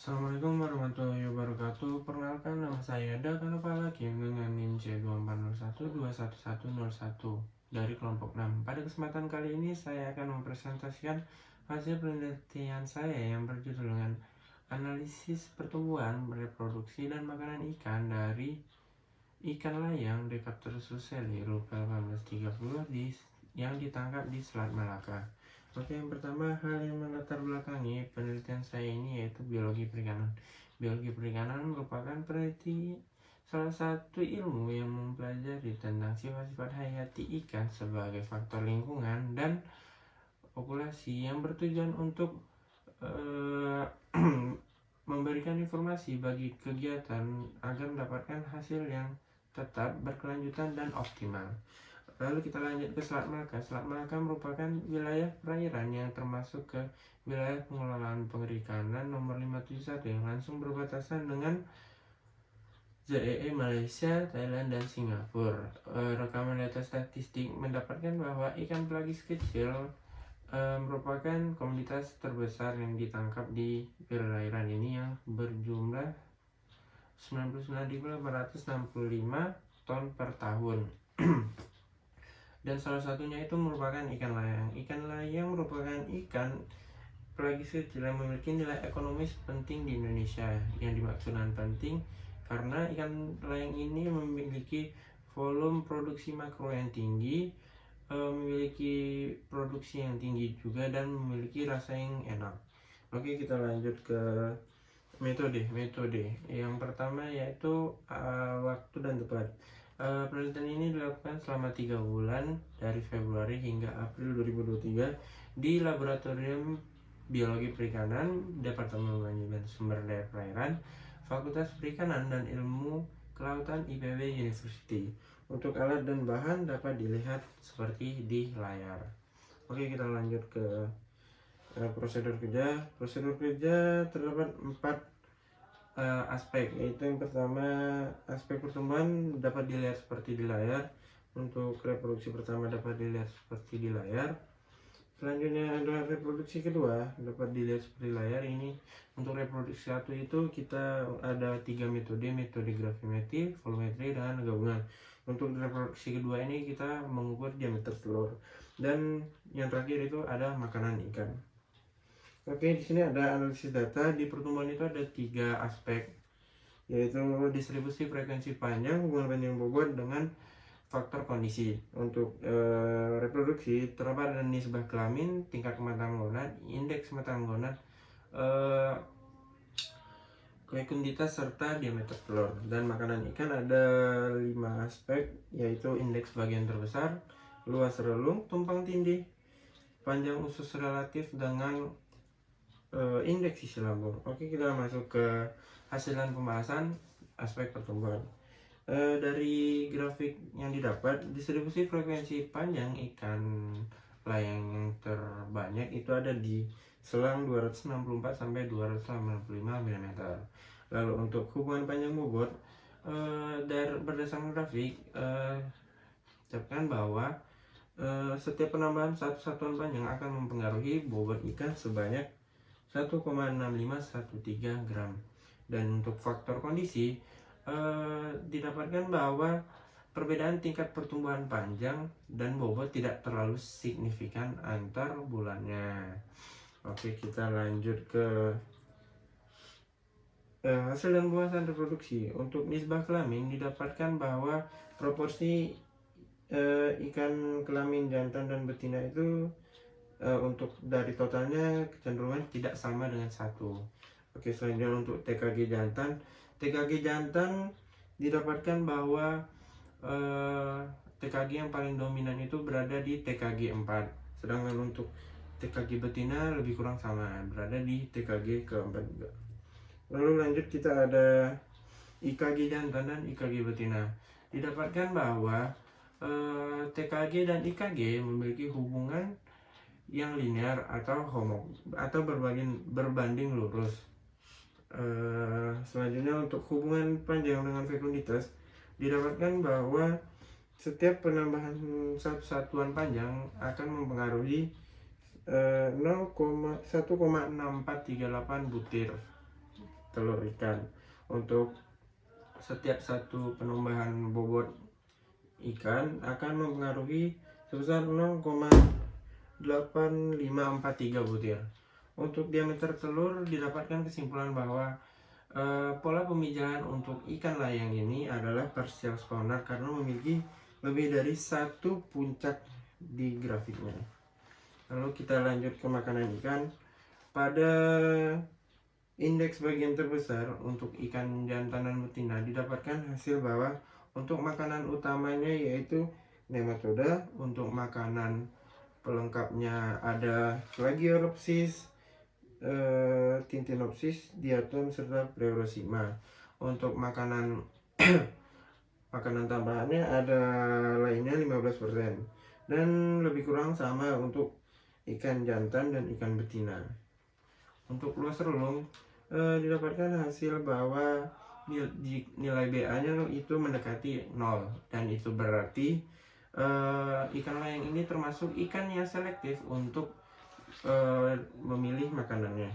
Assalamualaikum warahmatullahi wabarakatuh. Perkenalkan, nama saya Daka Novalakim dengan NIM C240121101 dari kelompok 6. Pada kesempatan kali ini saya akan mempresentasikan hasil penelitian saya yang berjudul dengan analisis pertumbuhan, reproduksi, dan makanan ikan dari ikan layang Decapterus suseli rupa 1830 yang ditangkap di Selat Malaka. Oke, yang pertama, hal yang melatar belakangi penelitian saya ini yaitu biologi perikanan. Biologi perikanan merupakan salah satu ilmu yang mempelajari tentang sifat-sifat hayati ikan sebagai faktor lingkungan dan populasi yang bertujuan untuk memberikan informasi bagi kegiatan agar mendapatkan hasil yang tetap berkelanjutan dan optimal. Lalu kita lanjut ke Selat Malaka. Selat Malaka merupakan wilayah perairan yang termasuk ke wilayah pengelolaan perikanan nomor 571 yang langsung berbatasan dengan ZEE Malaysia, Thailand, dan Singapura. Rekaman data statistik mendapatkan bahwa ikan pelagis kecil merupakan komoditas terbesar yang ditangkap di perairan ini yang berjumlah 99.865 ton per tahun. Dan salah satunya itu merupakan ikan layang. Ikan layang merupakan ikan pelagis kecil yang memiliki nilai ekonomis penting di Indonesia. Yang dimaksudkan penting karena ikan layang ini memiliki volume produksi makro yang tinggi, memiliki produksi yang tinggi juga, dan memiliki rasa yang enak. Oke, kita lanjut ke metode. Yang pertama yaitu waktu dan tempat. Penelitian ini dilakukan selama 3 bulan dari Februari hingga April 2023 di Laboratorium Biologi Perikanan, Departemen Manajemen Sumber Daya Perairan, Fakultas Perikanan dan Ilmu Kelautan IPB University. Untuk alat dan bahan dapat dilihat seperti di layar. Oke, kita lanjut ke prosedur kerja. Prosedur kerja terdapat 4 aspek, yaitu yang pertama aspek pertumbuhan dapat dilihat seperti di layar. Untuk reproduksi pertama dapat dilihat seperti di layar. Selanjutnya ada reproduksi kedua dapat dilihat seperti layar. Ini untuk reproduksi satu itu kita ada 3 metode gravimetri, volumetri, dan gabungan. Untuk reproduksi kedua ini kita mengukur diameter telur, dan yang terakhir itu ada makanan ikan. Oke, di sini ada analisis data. Di pertumbuhan itu ada 3 aspek, yaitu distribusi frekuensi panjang, hubungan panjang bobot, dengan faktor kondisi. Untuk reproduksi terdapat ada nisbah kelamin, tingkat kematangan gonad, indeks kematangan gonad, fekunditas, serta diameter telur. Dan makanan ikan ada 5 aspek, yaitu indeks bagian terbesar, luas relung, tumpang tindih, panjang usus relatif, dengan indeks sisi lambung. Oke, kita masuk ke hasilan pembahasan aspek pertumbuhan. Dari grafik yang didapat, distribusi frekuensi panjang ikan layang yang terbanyak itu ada di selang 264 sampai 285 mm. Lalu untuk hubungan panjang bobot, berdasarkan grafik ucapkan bahwa setiap penambahan satu satuan panjang akan mempengaruhi bobot ikan sebanyak 1,6513 gram. Dan untuk faktor kondisi didapatkan bahwa perbedaan tingkat pertumbuhan panjang dan bobot tidak terlalu signifikan antar bulannya. Oke, kita lanjut ke hasil dan pembahasan reproduksi. Untuk nisbah kelamin didapatkan bahwa proporsi ikan kelamin jantan dan betina itu untuk dari totalnya kecenderungan tidak sama dengan 1. Oke, selanjutnya untuk TKG jantan didapatkan bahwa TKG yang paling dominan itu berada di TKG 4, sedangkan untuk TKG betina lebih kurang sama, berada di TKG ke-4 juga. Lalu lanjut, kita ada IKG jantan dan IKG betina. Didapatkan bahwa TKG dan IKG memiliki hubungan yang linear atau berbanding lurus. Selanjutnya untuk hubungan panjang dengan fekunditas didapatkan bahwa setiap penambahan satu satuan panjang akan mempengaruhi 1,6438 butir. telur ikan. Untuk setiap satu penambahan bobot ikan akan mempengaruhi sebesar 0,8543 butir. Untuk diameter telur didapatkan kesimpulan bahwa pola pemijahan untuk ikan layang ini adalah partial spawner karena memiliki lebih dari satu puncak di grafiknya. Lalu kita lanjut ke makanan ikan. Pada indeks bagian terbesar untuk ikan jantan dan betina didapatkan hasil bahwa untuk makanan utamanya yaitu nematoda, untuk makanan pelengkapnya ada Plagiauropsis, Tintinopsis, Diatom, serta Pleurosima. Untuk makanan makanan tambahannya ada lainnya 15%, dan lebih kurang sama untuk ikan jantan dan ikan betina. Untuk luas relung didapatkan hasil bahwa nilai BA-nya itu mendekati 0, dan itu berarti ikan layang ini termasuk ikan yang selektif untuk memilih makanannya.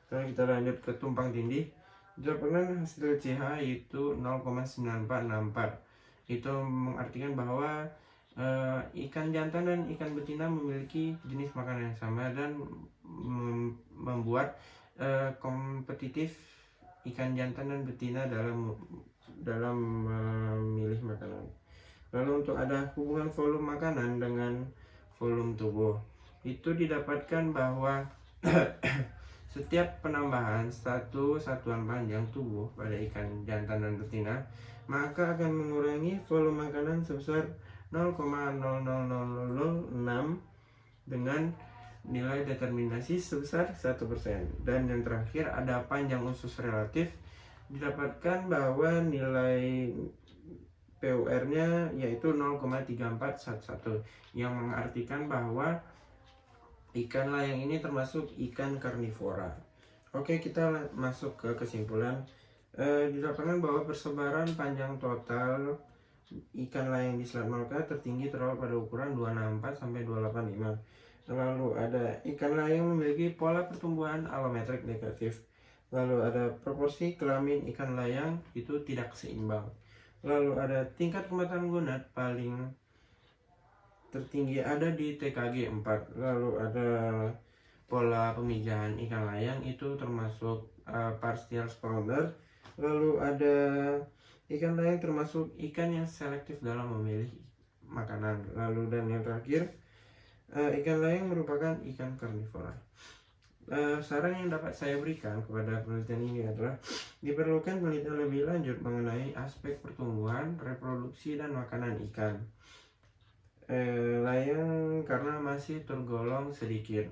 Sekarang kita lanjut ke tumpang tindih. Didapatkan hasil CH itu 0,9464. Itu mengartikan bahwa ikan jantan dan ikan betina memiliki jenis makanan yang sama dan membuat kompetitif ikan jantan dan betina dalam memilih makanan. Lalu untuk ada hubungan volume makanan dengan volume tubuh, itu didapatkan bahwa setiap penambahan satu satuan panjang tubuh pada ikan jantan dan betina maka akan mengurangi volume makanan sebesar 0,00006 dengan nilai determinasi sebesar 1%. Dan yang terakhir ada panjang usus relatif, didapatkan bahwa nilai PUR-nya yaitu 0,3411, yang mengartikan bahwa ikan layang ini termasuk ikan karnivora. Oke, kita masuk ke kesimpulan. Didapatkan bahwa persebaran panjang total ikan layang di Selat Malaka tertinggi terdapat pada ukuran 264 sampai 285. Lalu ada ikan layang memiliki pola pertumbuhan alometrik negatif. Lalu ada proporsi kelamin ikan layang itu tidak seimbang. Lalu ada tingkat kematangan gonad paling tertinggi ada di TKG 4. Lalu ada pola pemijahan ikan layang itu termasuk partial spawner. Lalu ada ikan layang termasuk ikan yang selektif dalam memilih makanan. Lalu dan yang terakhir, ikan layang merupakan ikan karnivora. Saran yang dapat saya berikan kepada penelitian ini adalah diperlukan penelitian lebih lanjut mengenai aspek pertumbuhan, reproduksi, dan makanan ikan layang karena masih tergolong sedikit.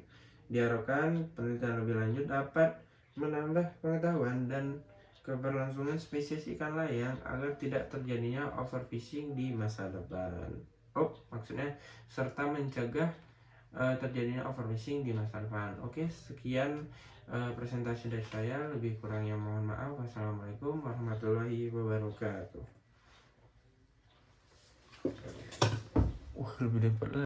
Diharapkan penelitian lebih lanjut dapat menambah pengetahuan dan keberlangsungan spesies ikan layang agar tidak terjadinya overfishing di masa depan. Maksudnya serta mencegah terjadinya overfishing di masa depan. Oke, sekian presentasi dari saya. Lebih kurangnya mohon maaf. Wassalamualaikum warahmatullahi wabarakatuh. Lebih dapat